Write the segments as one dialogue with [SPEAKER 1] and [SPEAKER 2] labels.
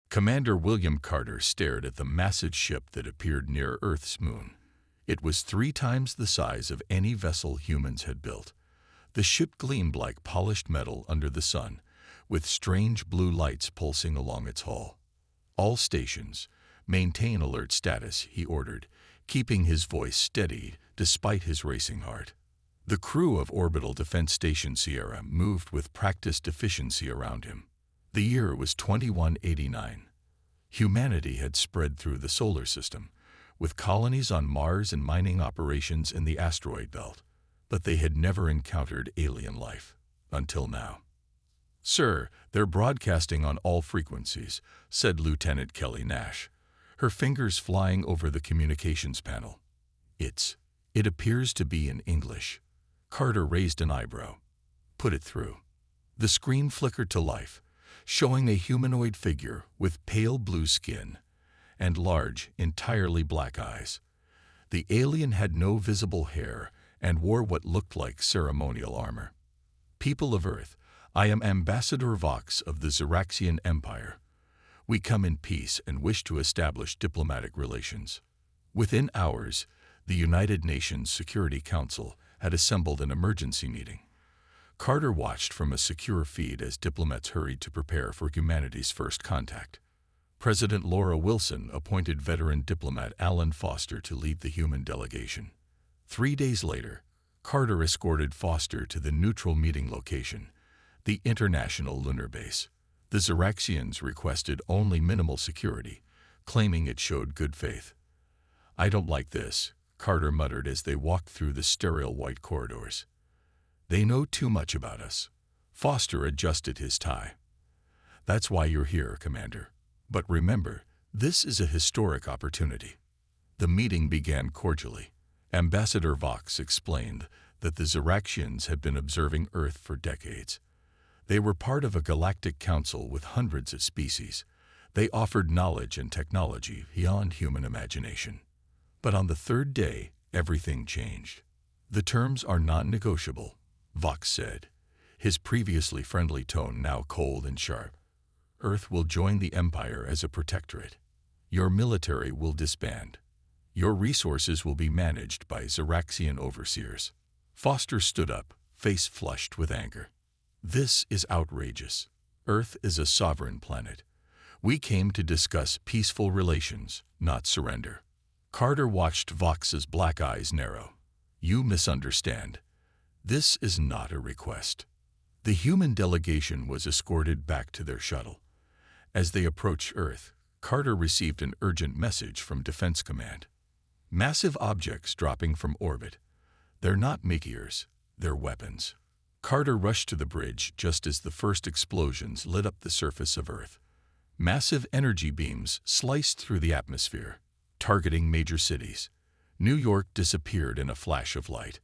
[SPEAKER 1] Commander William Carter stared at the massive ship that appeared near Earth's moon. It was 3 times the size of any vessel humans had built. The ship gleamed like polished metal under the sun, with strange blue lights pulsing along its hull. "All stations, maintain alert status," he ordered, keeping his voice steady despite his racing heart. The crew of Orbital Defense Station Sierra moved with practiced efficiency around him. The year was 2189. Humanity had spread through the solar system, with colonies on Mars and mining operations in the asteroid belt, but they had never encountered alien life, until now. "Sir, they're broadcasting on all frequencies," said Lieutenant Kelly Nash, her fingers flying over the communications panel. It appears to be in English." Carter raised an eyebrow. "Put it through." The screen flickered to life, showing a humanoid figure with pale blue skin and large, entirely black eyes. The alien had no visible hair and wore what looked like ceremonial armor. "People of Earth, I am Ambassador Vox of the Xeraxian Empire. We come in peace and wish to establish diplomatic relations." Within hours, the United Nations Security Council had assembled an emergency meeting. Carter watched from a secure feed as diplomats hurried to prepare for humanity's first contact. President Laura Wilson appointed veteran diplomat Alan Foster to lead the human delegation. 3 days later, Carter escorted Foster to the neutral meeting location, the International Lunar Base. The Xeraxians requested only minimal security, claiming it showed good faith. "I don't like this," Carter muttered as they walked through the sterile white corridors. "They know too much about us." Foster adjusted his tie. "That's why you're here, Commander. But remember, this is a historic opportunity." The meeting began cordially. Ambassador Vox explained that the Xeraxians had been observing Earth for decades. They were part of a galactic council with hundreds of species. They offered knowledge and technology beyond human imagination. But on the 3rd day, everything changed. "The terms are non-negotiable," Vox said, his previously friendly tone now cold and sharp. "Earth will join the Empire as a protectorate. Your military will disband. Your resources will be managed by Xeraxian overseers." Foster stood up, face flushed with anger. "This is outrageous. Earth is a sovereign planet. We came to discuss peaceful relations, not surrender." Carter watched Vox's black eyes narrow. "You misunderstand. This is not a request." The human delegation was escorted back to their shuttle. As they approached Earth, Carter received an urgent message from Defense Command. "Massive objects dropping from orbit. They're not meteors, they're weapons." Carter rushed to the bridge just as the first explosions lit up the surface of Earth. Massive energy beams sliced through the atmosphere, targeting major cities. New York disappeared in a flash of light.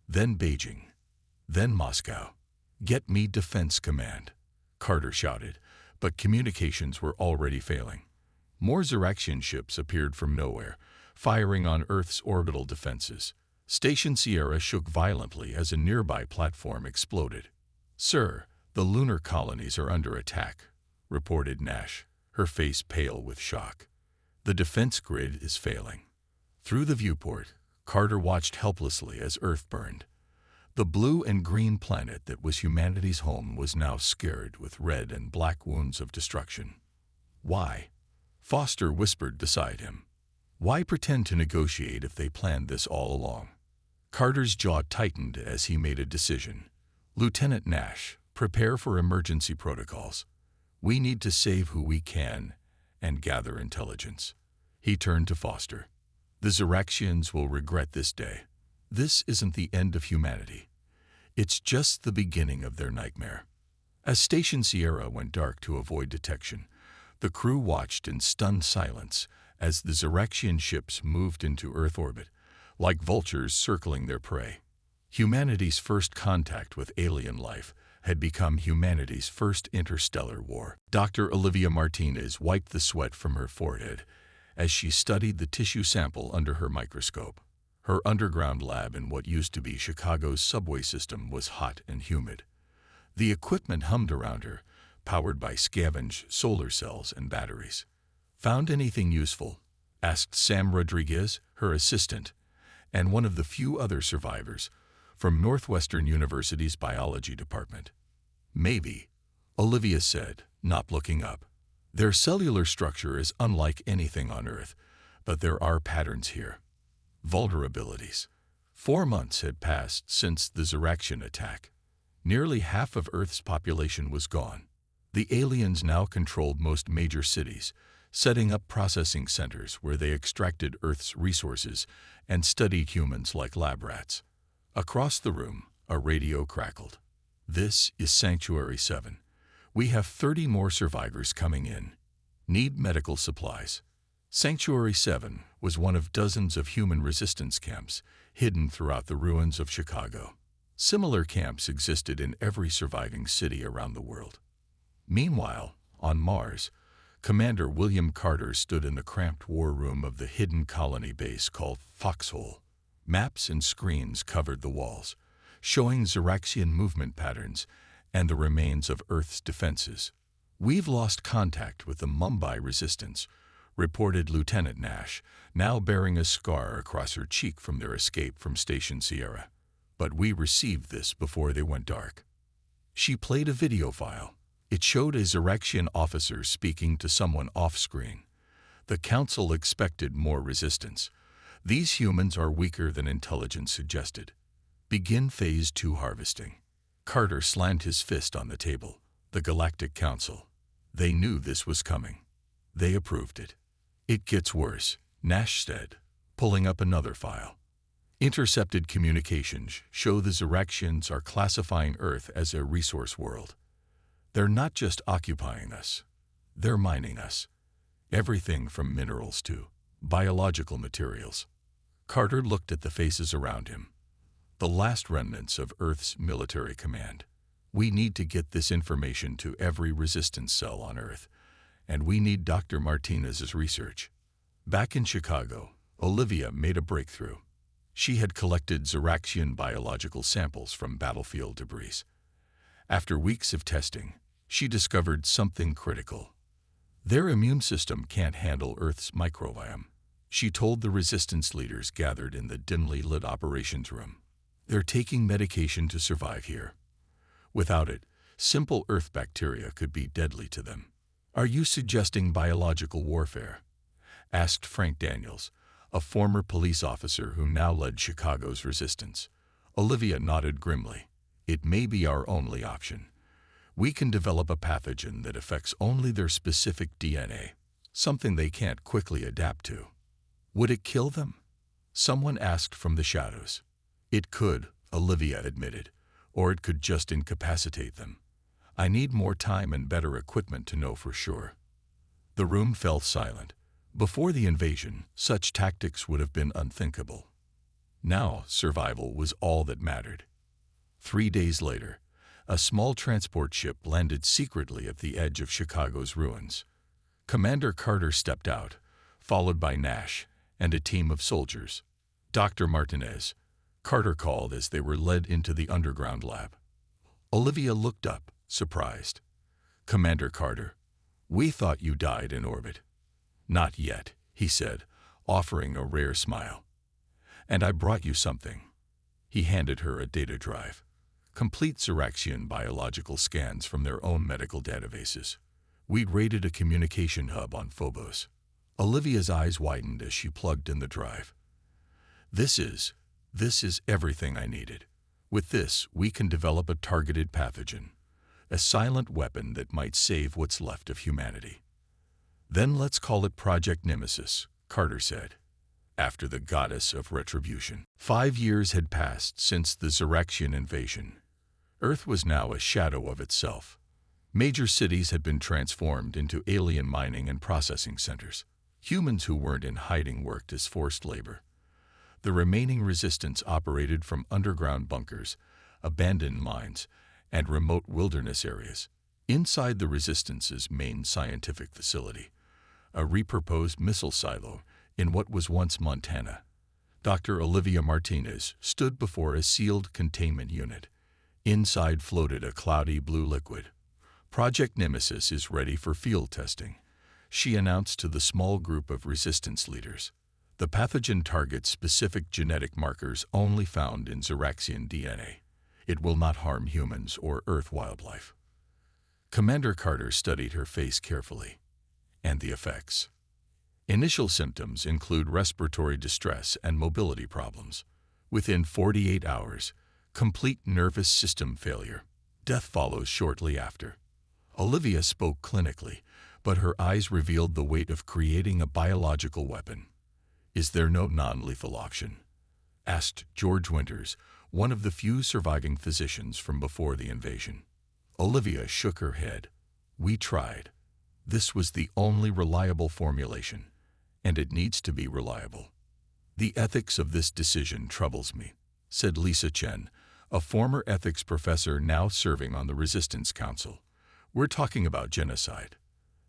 [SPEAKER 1] Then Beijing. Then Moscow. "Get me Defense Command," Carter shouted, but communications were already failing. More Xeraxian ships appeared from nowhere, firing on Earth's orbital defenses. Station Sierra shook violently as a nearby platform exploded. "Sir, the lunar colonies are under attack," reported Nash, her face pale with shock. "The defense grid is failing." Through the viewport, Carter watched helplessly as Earth burned. The blue and green planet that was humanity's home was now scarred with red and black wounds of destruction. "Why?" Foster whispered beside him. "Why pretend to negotiate if they planned this all along?" Carter's jaw tightened as he made a decision. "Lieutenant Nash, prepare for emergency protocols. We need to save who we can and gather intelligence." He turned to Foster. "The Xeraxians will regret this day. This isn't the end of humanity. It's just the beginning of their nightmare." As Station Sierra went dark to avoid detection, the crew watched in stunned silence as the Xeraxian ships moved into Earth orbit, like vultures circling their prey. Humanity's first contact with alien life had become humanity's first interstellar war. Dr. Olivia Martinez wiped the sweat from her forehead as she studied the tissue sample under her microscope. Her underground lab in what used to be Chicago's subway system was hot and humid. The equipment hummed around her, powered by scavenged solar cells and batteries. "Found anything useful?" asked Sam Rodriguez, her assistant, and one of the few other survivors from Northwestern University's biology department. "Maybe," Olivia said, not looking up. "Their cellular structure is unlike anything on Earth, but there are patterns here. Vulnerabilities." 4 months had passed since the Zeraxian attack. Nearly half of Earth's population was gone. The aliens now controlled most major cities, setting up processing centers where they extracted Earth's resources and studied humans like lab rats. Across the room, a radio crackled. "This is Sanctuary 7. We have 30 more survivors coming in. Need medical supplies." Sanctuary 7 was one of dozens of human resistance camps hidden throughout the ruins of Chicago. Similar camps existed in every surviving city around the world. Meanwhile, on Mars, Commander William Carter stood in the cramped war room of the hidden colony base called Foxhole. Maps and screens covered the walls, showing Zeraxian movement patterns and the remains of Earth's defenses. "We've lost contact with the Mumbai resistance," reported Lieutenant Nash, now bearing a scar across her cheek from their escape from Station Sierra. "But we received this before they went dark." She played a video file. It showed a Zeraxian officer speaking to someone off-screen. "The Council expected more resistance. These humans are weaker than intelligence suggested. Begin Phase 2 harvesting." Carter slammed his fist on the table. "The Galactic Council. They knew this was coming. They approved it." "It gets worse," Nash said, pulling up another file. "Intercepted communications show the Zeraxians are classifying Earth as a resource world. They're not just occupying us, they're mining us. Everything from minerals to biological materials." Carter looked at the faces around him. The last remnants of Earth's military command. "We need to get this information to every resistance cell on Earth, and we need Dr. Martinez's research." Back in Chicago, Olivia made a breakthrough. She had collected Zeraxian biological samples from battlefield debris. After weeks of testing, she discovered something critical. Their immune system can't handle Earth's microbiome. She told the resistance leaders gathered in the dimly lit operations room. "They're taking medication to survive here. Without it, simple Earth bacteria could be deadly to them." "Are you suggesting biological warfare?" asked Frank Daniels, a former police officer who now led Chicago's resistance. Olivia nodded grimly. "It may be our only option. We can develop a pathogen that affects only their specific DNA, something they can't quickly adapt to." "Would it kill them?" someone asked from the shadows. "It could," Olivia admitted, "or it could just incapacitate them. I need more time and better equipment to know for sure." The room fell silent. Before the invasion, such tactics would have been unthinkable. Now, survival was all that mattered. 3 days later, a small transport ship landed secretly at the edge of Chicago's ruins. Commander Carter stepped out, followed by Nash and a team of soldiers. "Dr. Martinez," Carter called as they were led into the underground lab. Olivia looked up, surprised. "Commander Carter, we thought you died in orbit." "Not yet," he said, offering a rare smile. "And I brought you something." He handed her a data drive. Complete Zeraxian biological scans from their own medical databases. "We'd raided a communication hub on Phobos." Olivia's eyes widened as she plugged in the drive. This is everything I needed. With this, we can develop a targeted pathogen, a silent weapon that might save what's left of humanity." "Then let's call it Project Nemesis," Carter said, after the goddess of retribution. 5 years had passed since the Zeraxian invasion. Earth was now a shadow of itself. Major cities had been transformed into alien mining and processing centers. Humans who weren't in hiding worked as forced labor. The remaining resistance operated from underground bunkers, abandoned mines, and remote wilderness areas. Inside the resistance's main scientific facility, a repurposed missile silo in what was once Montana, Dr. Olivia Martinez stood before a sealed containment unit. Inside floated a cloudy blue liquid. Project Nemesis is ready for field testing, she announced to the small group of resistance leaders. The pathogen targets specific genetic markers only found in Zeraxian DNA. It will not harm humans or Earth wildlife. Commander Carter studied her face carefully. And the effects. Initial symptoms include respiratory distress and mobility problems. Within 48 hours, complete nervous system failure. Death follows shortly after. Olivia spoke clinically, but her eyes revealed the weight of creating a biological weapon. "Is there no non-lethal option?" asked George Winters, one of the few surviving physicians from before the invasion. Olivia shook her head. "We tried. This was the only reliable formulation, and it needs to be reliable." "The ethics of this decision troubles me," said Lisa Chen, a former ethics professor now serving on the Resistance Council. "We're talking about genocide."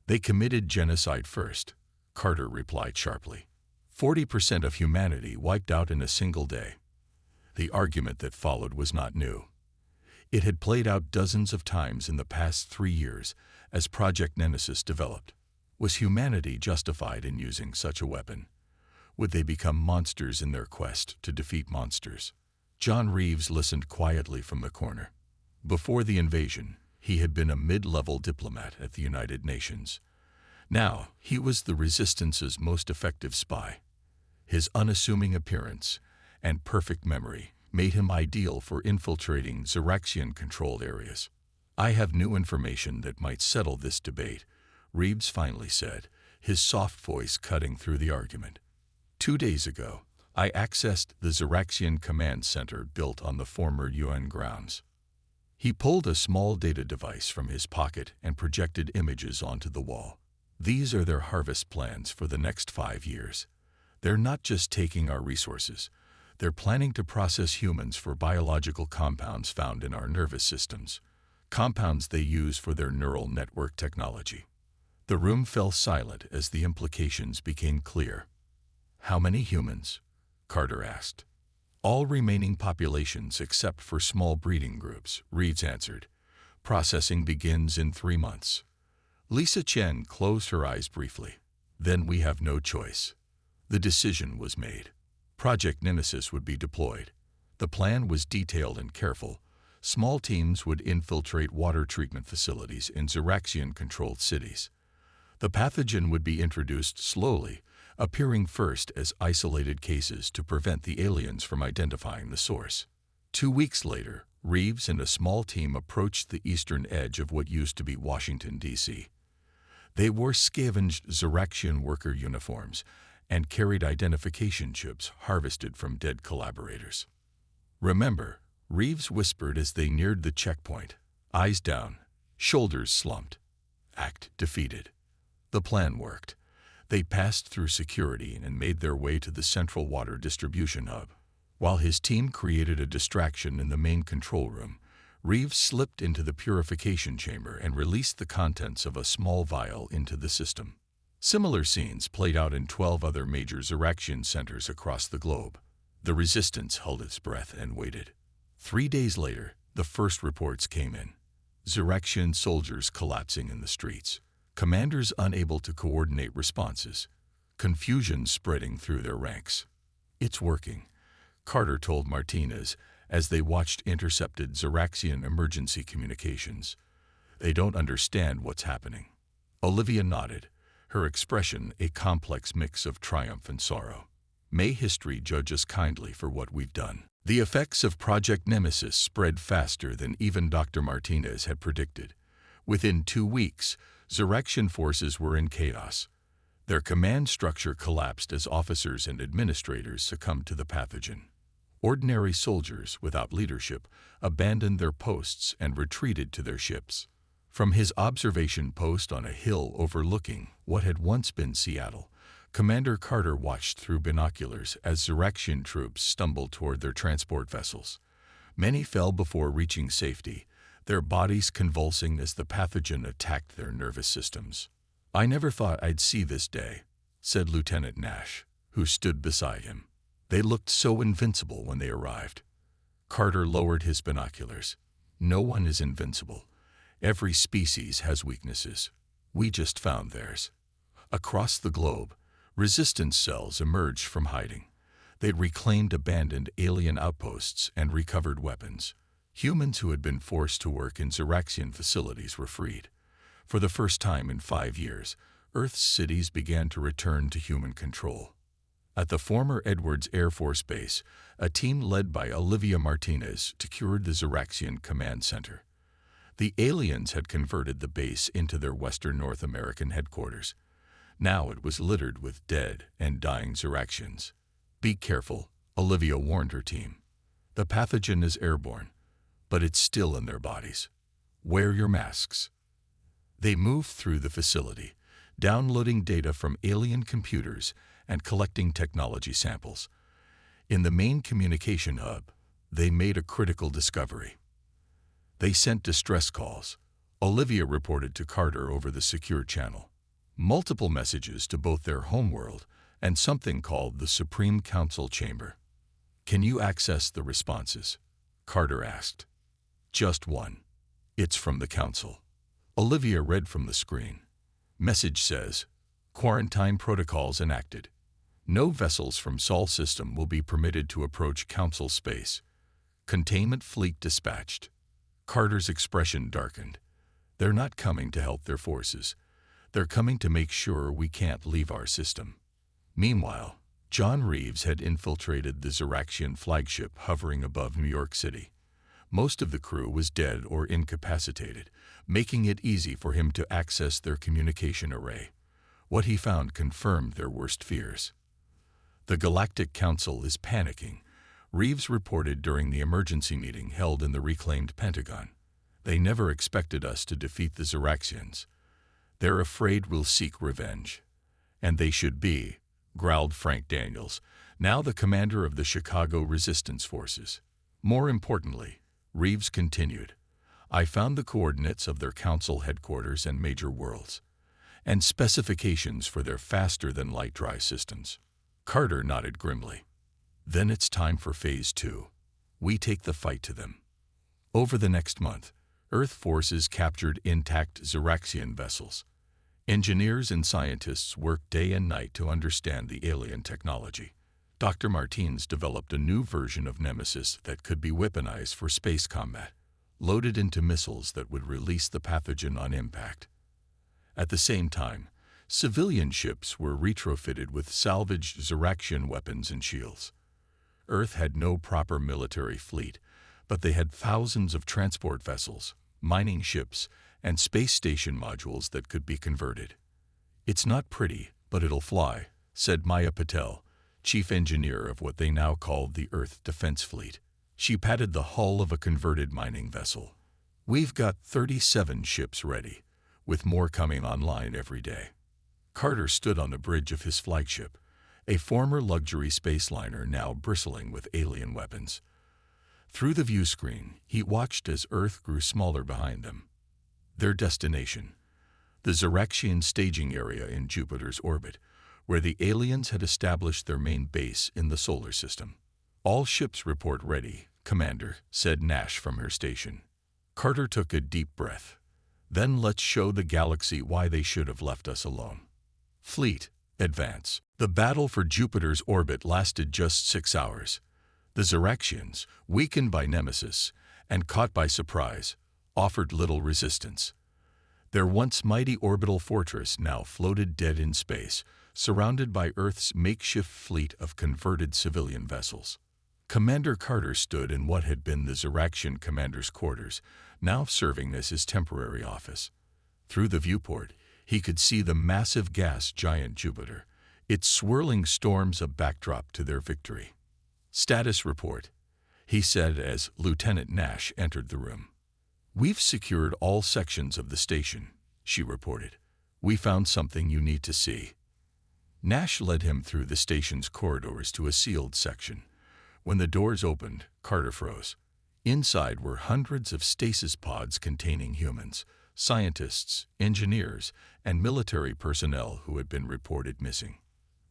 [SPEAKER 1] "They committed genocide first," Carter replied sharply. 40% of humanity wiped out in a single day. The argument that followed was not new. It had played out dozens of times in the past 3 years as Project Nemesis developed. Was humanity justified in using such a weapon? Would they become monsters in their quest to defeat monsters? John Reeves listened quietly from the corner. Before the invasion, he had been a mid-level diplomat at the United Nations. Now, he was the Resistance's most effective spy. His unassuming appearance and perfect memory made him ideal for infiltrating Zeraxian-controlled areas. "I have new information that might settle this debate," Reeves finally said, his soft voice cutting through the argument. 2 days ago, I accessed the Zeraxian Command Center built on the former UN grounds. He pulled a small data device from his pocket and projected images onto the wall. "These are their harvest plans for the next 5 years. They're not just taking our resources. They're planning to process humans for biological compounds found in our nervous systems, compounds they use for their neural network technology." The room fell silent as the implications became clear. "How many humans?" Carter asked. "All remaining populations except for small breeding groups," Reeves answered. "Processing begins in 3 months." Lisa Chen closed her eyes briefly. "Then we have no choice." The decision was made. Project Nemesis would be deployed. The plan was detailed and careful. Small teams would infiltrate water treatment facilities in Zeraxian-controlled cities. The pathogen would be introduced slowly, appearing first as isolated cases to prevent the aliens from identifying the source. 2 weeks later, Reeves and a small team approached the eastern edge of what used to be Washington, D.C. They wore scavenged Zeraxian worker uniforms and carried identification chips harvested from dead collaborators. "Remember," Reeves whispered as they neared the checkpoint, eyes down, shoulders slumped. "Act defeated." The plan worked. They passed through security and made their way to the central water distribution hub. While his team created a distraction in the main control room, Reeves slipped into the purification chamber and released the contents of a small vial into the system. Similar scenes played out in 12 other major Zeraxian centers across the globe. The Resistance held its breath and waited. 3 days later, the first reports came in. Zeraxian soldiers collapsing in the streets, commanders unable to coordinate responses, confusion spreading through their ranks. "It's working," Carter told Martinez as they watched intercepted Zeraxian emergency communications. "They don't understand what's happening." Olivia nodded, her expression a complex mix of triumph and sorrow. "May history judge us kindly for what we've done." The effects of Project Nemesis spread faster than even Dr. Martinez had predicted. Within 2 weeks, Zeraxian forces were in chaos. Their command structure collapsed as officers and administrators succumbed to the pathogen. Ordinary soldiers, without leadership, abandoned their posts and retreated to their ships. From his observation post on a hill overlooking what had once been Seattle, Commander Carter watched through binoculars as Zeraxian troops stumbled toward their transport vessels. Many fell before reaching safety, their bodies convulsing as the pathogen attacked their nervous systems. "I never thought I'd see this day," said Lieutenant Nash, who stood beside him. "They looked so invincible when they arrived." Carter lowered his binoculars. "No one is invincible. Every species has weaknesses. We just found theirs. Across the globe, resistance cells emerged from hiding. They'd reclaimed abandoned alien outposts and recovered weapons. Humans who had been forced to work in Zeraxian facilities were freed. For the first time in 5 years, Earth's cities began to return to human control. At the former Edwards Air Force Base, a team led by Olivia Martinez secured the Zeraxian Command Center. The aliens had converted the base into their Western North American headquarters. Now it was littered with dead and dying Zeraxians. "Be careful," Olivia warned her team. "The pathogen is airborne, but it's still in their bodies. Wear your masks." They moved through the facility, downloading data from alien computers and collecting technology samples. In the main communication hub, they made a critical discovery. They sent distress calls. Olivia reported to Carter over the secure channel. Multiple messages to both their homeworld and something called the Supreme Council Chamber. "Can you access the responses?" Carter asked. "Just one. It's from the Council." Olivia read from the screen. Message says, "Quarantine protocols enacted. No vessels from Sol system will be permitted to approach Council space. Containment fleet dispatched." Carter's expression darkened. "They're not coming to help their forces. They're coming to make sure we can't leave our system." Meanwhile, John Reeves had infiltrated the Zeraxian flagship hovering above New York City. Most of the crew was dead or incapacitated, making it easy for him to access their communication array. What he found confirmed their worst fears. "The Galactic Council is panicking," Reeves reported during the emergency meeting held in the reclaimed Pentagon. "They never expected us to defeat the Zeraxians. They're afraid we'll seek revenge." "And they should be," growled Frank Daniels, now the commander of the Chicago Resistance Forces. More importantly, Reeves continued, "I found the coordinates of their council headquarters and major worlds, and specifications for their faster-than-light drive systems." Carter nodded grimly. "Then it's time for Phase 2. We take the fight to them." Over the next month, Earth forces captured intact Zeraxian vessels. Engineers and scientists worked day and night to understand the alien technology. Dr. Martins developed a new version of Nemesis that could be weaponized for space combat, loaded into missiles that would release the pathogen on impact. At the same time, civilian ships were retrofitted with salvaged Zeraxian weapons and shields. Earth had no proper military fleet, but they had thousands of transport vessels, mining ships, and space station modules that could be converted. "It's not pretty, but it'll fly," said Maya Patel, chief engineer of what they now called the Earth Defense Fleet. She patted the hull of a converted mining vessel. "We've got 37 ships ready, with more coming online every day." Carter stood on the bridge of his flagship, a former luxury space liner now bristling with alien weapons. Through the view screen, he watched as Earth grew smaller behind them. Their destination, the Zeraxian staging area in Jupiter's orbit, where the aliens had established their main base in the solar system. "All ships report ready, Commander," said Nash from her station. Carter took a deep breath. "Then let's show the galaxy why they should have left us alone." Fleet, advance. The battle for Jupiter's orbit lasted just 6 hours. The Zeraxians, weakened by Nemesis and caught by surprise, offered little resistance. Their once mighty orbital fortress now floated dead in space, surrounded by Earth's makeshift fleet of converted civilian vessels. Commander Carter stood in what had been the Zeraxian commander's quarters, now serving as his temporary office. Through the viewport, he could see the massive gas giant Jupiter, its swirling storms a backdrop to their victory. "Status report," he said as Lieutenant Nash entered the room. "We've secured all sections of the station," she reported. "We found something you need to see." Nash led him through the station's corridors to a sealed section. When the doors opened, Carter froze. Inside were hundreds of stasis pods containing humans, scientists, engineers, and military personnel who had been reported missing.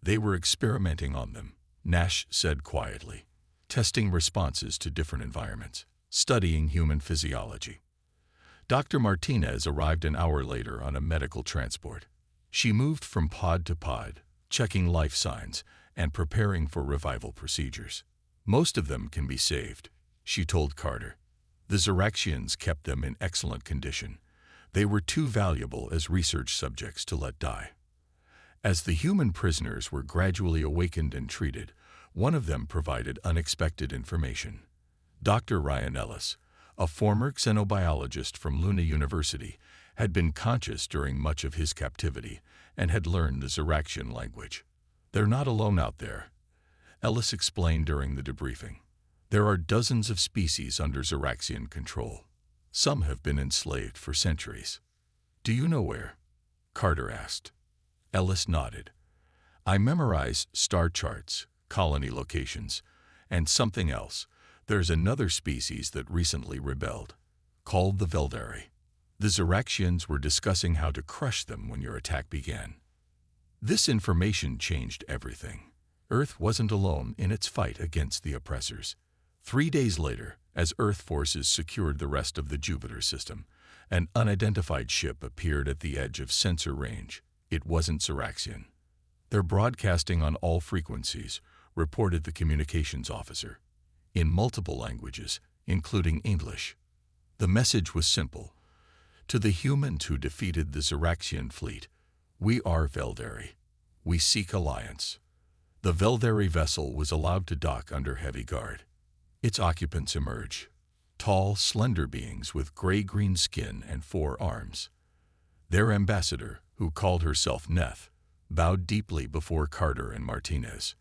[SPEAKER 1] "They were experimenting on them," Nash said quietly, "testing responses to different environments, studying human physiology." Dr. Martinez arrived an hour later on a medical transport. She moved from pod to pod, checking life signs and preparing for revival procedures. Most of them can be saved, she told Carter. The Zoraxians kept them in excellent condition. They were too valuable as research subjects to let die. As the human prisoners were gradually awakened and treated, one of them provided unexpected information. Dr. Ryan Ellis, a former xenobiologist from Luna University, had been conscious during much of his captivity and had learned the Zoraxian language. "They're not alone out there," Ellis explained during the debriefing. "There are dozens of species under Zoraxian control. Some have been enslaved for centuries." "Do you know where?" Carter asked. Ellis nodded. "I memorize star charts, colony locations, and something else. There's another species that recently rebelled, called the Veldari. The Zoraxians were discussing how to crush them when your attack began." This information changed everything. Earth wasn't alone in its fight against the oppressors. 3 days later, as Earth forces secured the rest of the Jupiter system, an unidentified ship appeared at the edge of sensor range. It wasn't Zoraxian. "They're broadcasting on all frequencies," reported the communications officer, "in multiple languages, including English." The message was simple. "To the humans who defeated the Zoraxian fleet, we are Veldari. We seek alliance." The Veldari vessel was allowed to dock under heavy guard. Its occupants emerge, tall, slender beings with gray-green skin and 4 arms. Their ambassador, who called herself Neth, bowed deeply before Carter and Martinez.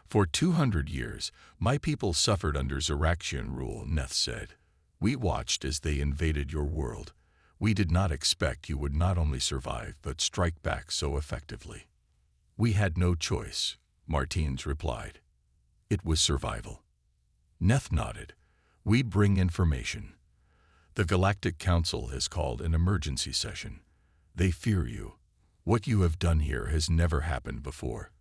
[SPEAKER 1] "For 200 years, my people suffered under Zoraxian rule," Neth said. "We watched as they invaded your world. We did not expect you would not only survive but strike back so effectively." "We had no choice," Martinez replied. "It was survival." Neth nodded. "We bring information. The Galactic Council has called an emergency session. They fear you. What you have done here has never happened before.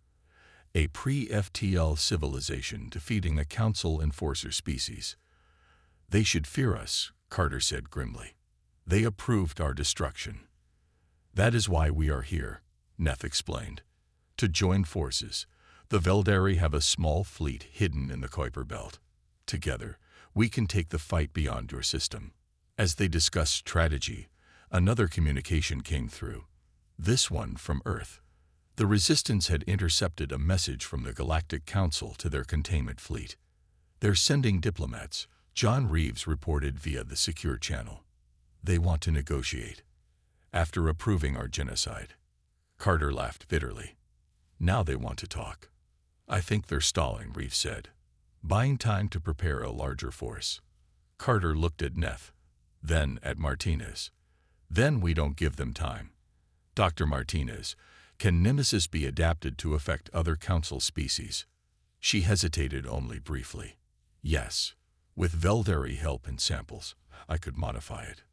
[SPEAKER 1] A pre-FTL civilization defeating a Council enforcer species. They should fear us," Carter said grimly. "They approved our destruction." "That is why we are here," Neth explained. "To join forces. The Veldari have a small fleet hidden in the Kuiper Belt. Together, we can take the fight beyond your system." As they discussed strategy, another communication came through. This one from Earth. The Resistance had intercepted a message from the Galactic Council to their containment fleet. "They're sending diplomats," John Reeves reported via the secure channel. "They want to negotiate. After approving our genocide." Carter laughed bitterly. "Now they want to talk." "I think they're stalling," Reeves said. "Buying time to prepare a larger force." Carter looked at Neth, then at Martinez. "Then we don't give them time." "Dr. Martinez, can Nemesis be adapted to affect other Council species?" She hesitated only briefly. "Yes. With Veldari help and samples, I could modify it."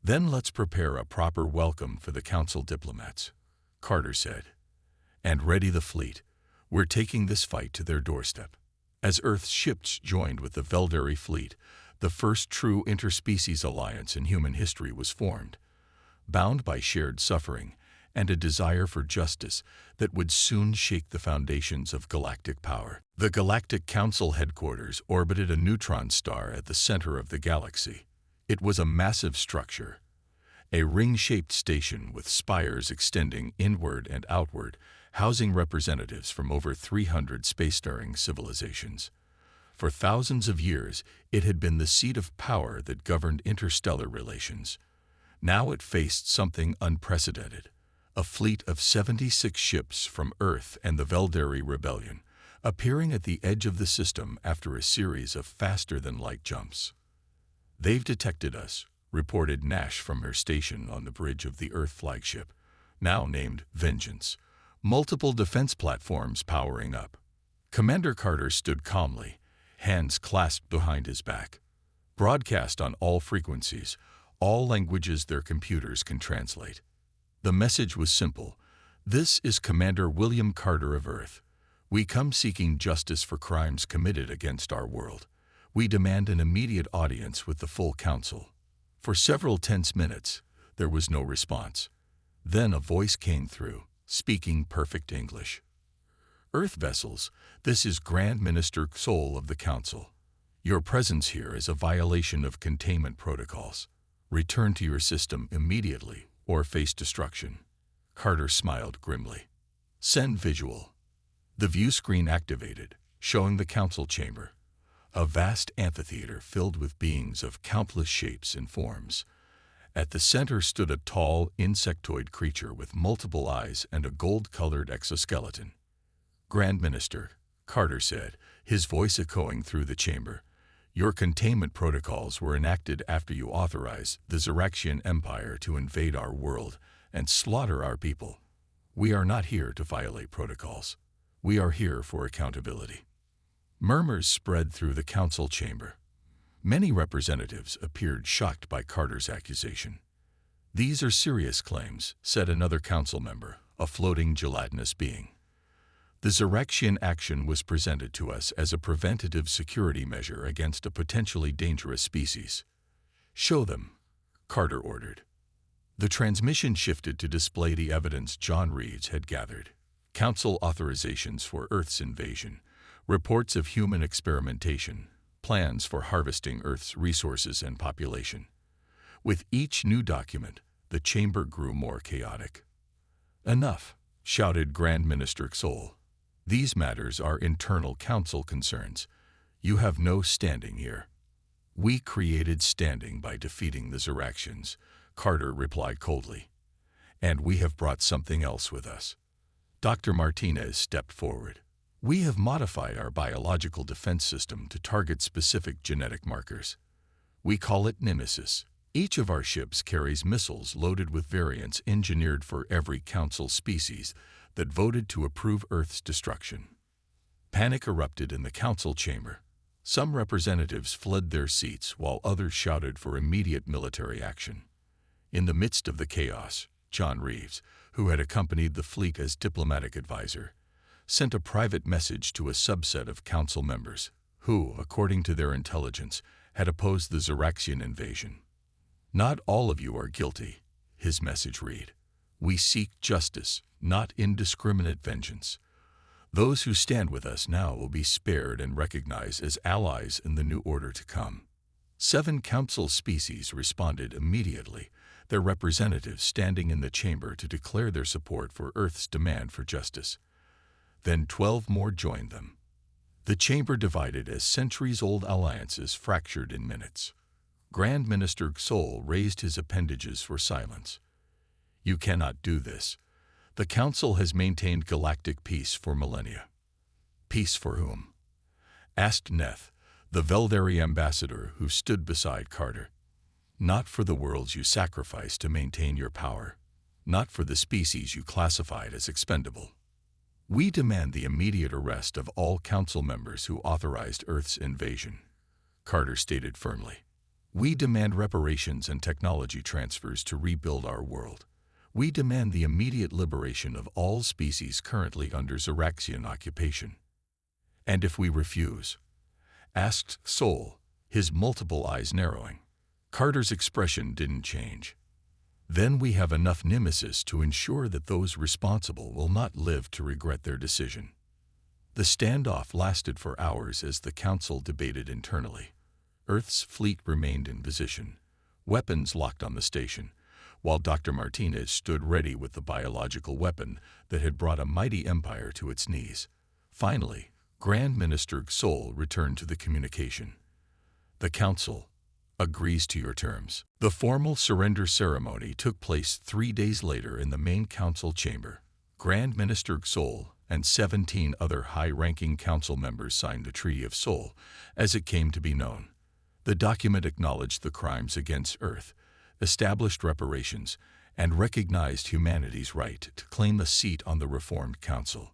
[SPEAKER 1] "Then let's prepare a proper welcome for the Council diplomats," Carter said. "And ready the fleet. We're taking this fight to their doorstep." As Earth's ships joined with the Veldari fleet, the first true interspecies alliance in human history was formed, bound by shared suffering and a desire for justice that would soon shake the foundations of galactic power. The Galactic Council headquarters orbited a neutron star at the center of the galaxy. It was a massive structure, a ring-shaped station with spires extending inward and outward, housing representatives from over 300 spacefaring civilizations. For thousands of years, it had been the seat of power that governed interstellar relations. Now it faced something unprecedented, a fleet of 76 ships from Earth and the Veldari Rebellion, appearing at the edge of the system after a series of faster-than-light jumps. "They've detected us," reported Nash from her station on the bridge of the Earth flagship, now named Vengeance. Multiple defense platforms powering up. Commander Carter stood calmly, hands clasped behind his back. "Broadcast on all frequencies, all languages their computers can translate." The message was simple. "This is Commander William Carter of Earth. We come seeking justice for crimes committed against our world. We demand an immediate audience with the full Council." For several tense minutes, there was no response. Then a voice came through, speaking perfect English. Earth vessels, this is Grand Minister Sol of the Council. Your presence here is a violation of containment protocols. Return to your system immediately or face destruction. Carter smiled grimly. Send visual. The view screen activated, showing the council chamber. A vast amphitheater filled with beings of countless shapes and forms. At the center stood a tall, insectoid creature with multiple eyes and a gold-colored exoskeleton. Grand Minister, Carter said, his voice echoing through the chamber. Your containment protocols were enacted after you authorized the Xeraxian Empire to invade our world and slaughter our people. We are not here to violate protocols. We are here for accountability. Murmurs spread through the council chamber. Many representatives appeared shocked by Carter's accusation. These are serious claims, said another council member, a floating gelatinous being. The Xeraxian action was presented to us as a preventative security measure against a potentially dangerous species. Show them, Carter ordered. The transmission shifted to display the evidence John Reeves had gathered. Council authorizations for Earth's invasion, reports of human experimentation, plans for harvesting Earth's resources and population. With each new document, the chamber grew more chaotic. Enough, shouted Grand Minister Sol. These matters are internal council concerns. You have no standing here. We created standing by defeating the Xeraxians, Carter replied coldly. And we have brought something else with us. Dr. Martinez stepped forward. We have modified our biological defense system to target specific genetic markers. We call it Nemesis. Each of our ships carries missiles loaded with variants engineered for every council species that voted to approve Earth's destruction. Panic erupted in the council chamber. Some representatives fled their seats while others shouted for immediate military action. In the midst of the chaos, John Reeves, who had accompanied the fleet as diplomatic advisor, sent a private message to a subset of council members who, according to their intelligence, had opposed the Xeraxian invasion. Not all of you are guilty, his message read. We seek justice, not indiscriminate vengeance. Those who stand with us now will be spared and recognized as allies in the new order to come. 7 council species responded immediately, their representatives standing in the chamber to declare their support for Earth's demand for justice. Then 12 more joined them. The chamber divided as centuries-old alliances fractured in minutes. Grand Minister Sol raised his appendages for silence. You cannot do this. The Council has maintained galactic peace for millennia. Peace for whom? Asked Neth, the Veldari ambassador who stood beside Carter. Not for the worlds you sacrificed to maintain your power. Not for the species you classified as expendable. We demand the immediate arrest of all council members who authorized Earth's invasion, Carter stated firmly. We demand reparations and technology transfers to rebuild our world. We demand the immediate liberation of all species currently under Xeraxian occupation. And if we refuse? Asked Sol, his multiple eyes narrowing. Carter's expression didn't change. Then we have enough nemesis to ensure that those responsible will not live to regret their decision. The standoff lasted for hours as the council debated internally. Earth's fleet remained in position, weapons locked on the station, while Dr. Martinez stood ready with the biological weapon that had brought a mighty empire to its knees. Finally, Grand Minister Sol returned to the communication. The Council agrees to your terms. The formal surrender ceremony took place 3 days later in the main council chamber. Grand Minister Sol and 17 other high-ranking council members signed the Treaty of Sol, as it came to be known. The document acknowledged the crimes against Earth, established reparations, and recognized humanity's right to claim a seat on the Reformed Council.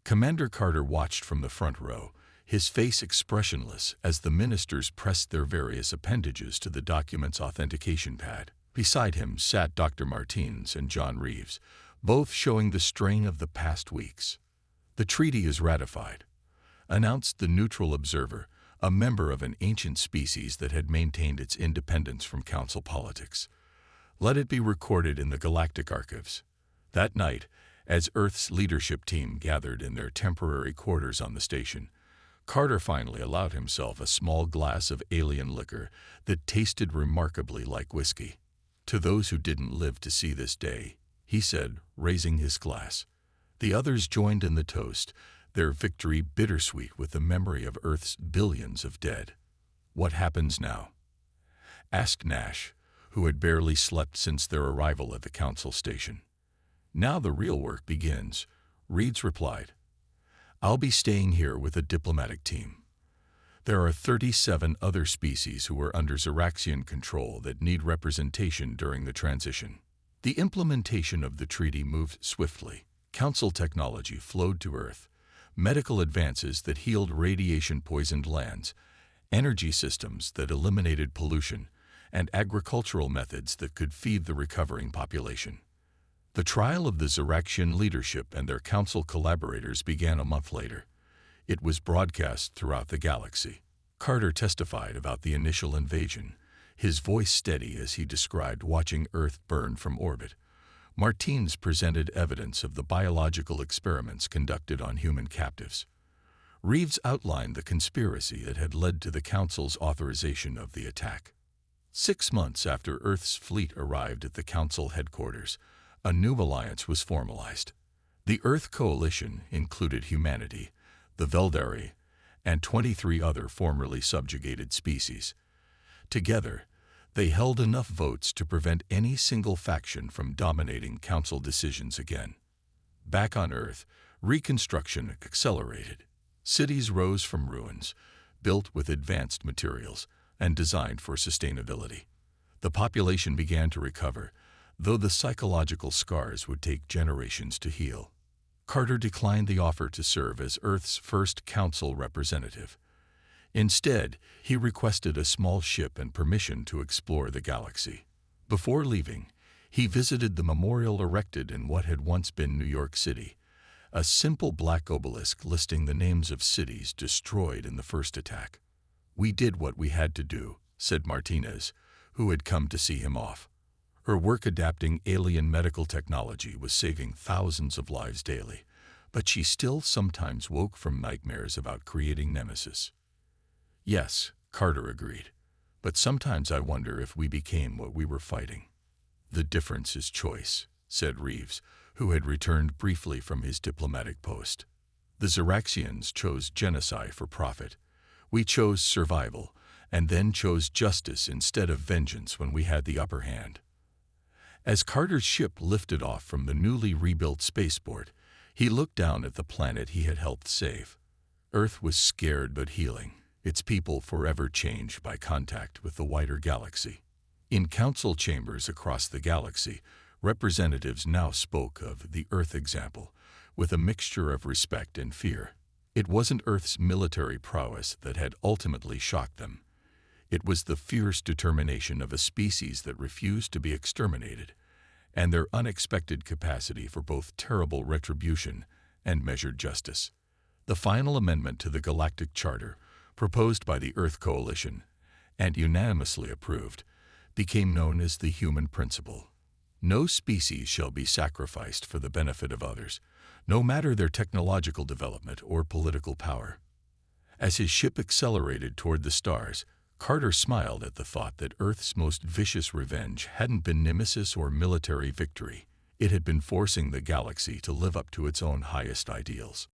[SPEAKER 1] Commander Carter watched from the front row, his face expressionless as the ministers pressed their various appendages to the document's authentication pad. Beside him sat Dr. Martinez and John Reeves, both showing the strain of the past weeks. The treaty is ratified, announced the neutral observer, a member of an ancient species that had maintained its independence from council politics. Let it be recorded in the Galactic archives. That night, as Earth's leadership team gathered in their temporary quarters on the station, Carter finally allowed himself a small glass of alien liquor that tasted remarkably like whiskey. To those who didn't live to see this day, he said, raising his glass. The others joined in the toast, their victory bittersweet with the memory of Earth's billions of dead. "What happens now?" asked Nash, who had barely slept since their arrival at the council station. "Now the real work begins," Reeves replied. "I'll be staying here with a diplomatic team. There are 37 other species who are under Zeraxian control that need representation during the transition." The implementation of the treaty moved swiftly. Council technology flowed to Earth, medical advances that healed radiation-poisoned lands, energy systems that eliminated pollution, and agricultural methods that could feed the recovering population. The trial of the Zeraxian leadership and their council collaborators began a month later. It was broadcast throughout the galaxy. Carter testified about the initial invasion, his voice steady as he described watching Earth burn from orbit. Martins presented evidence of the biological experiments conducted on human captives. Reeves outlined the conspiracy that had led to the Council's authorization of the attack. 6 months after Earth's fleet arrived at the Council headquarters, a new alliance was formalized. The Earth Coalition included humanity, the Veldari, and 23 other formerly subjugated species. Together, they held enough votes to prevent any single faction from dominating Council decisions again. Back on Earth, reconstruction accelerated. Cities rose from ruins, built with advanced materials, and designed for sustainability. The population began to recover, though the psychological scars would take generations to heal. Carter declined the offer to serve as Earth's first council representative. Instead, he requested a small ship and permission to explore the galaxy. Before leaving, he visited the memorial erected in what had once been New York City, a simple black obelisk listing the names of cities destroyed in the first attack. "We did what we had to do," said Martinez, who had come to see him off. Her work adapting alien medical technology was saving thousands of lives daily, but she still sometimes woke from nightmares about creating nemesis. "Yes," Carter agreed, "but sometimes I wonder if we became what we were fighting." "The difference is choice," said Reeves, who had returned briefly from his diplomatic post. "The Zeraxians chose genocide for profit. We chose survival, and then chose justice instead of vengeance when we had the upper hand." As Carter's ship lifted off from the newly rebuilt spaceport, he looked down at the planet he had helped save. Earth was scared but healing, its people forever changed by contact with the wider galaxy. In council chambers across the galaxy, representatives now spoke of the Earth example, with a mixture of respect and fear. It wasn't Earth's military prowess that had ultimately shocked them. It was the fierce determination of a species that refused to be exterminated, and their unexpected capacity for both terrible retribution and measured justice. The final amendment to the Galactic Charter, proposed by the Earth Coalition, and unanimously approved, became known as the Human Principle. No species shall be sacrificed for the benefit of others, no matter their technological development or political power. As his ship accelerated toward the stars, Carter smiled at the thought that Earth's most vicious revenge hadn't been nemesis or military victory. It had been forcing the galaxy to live up to its own highest ideals.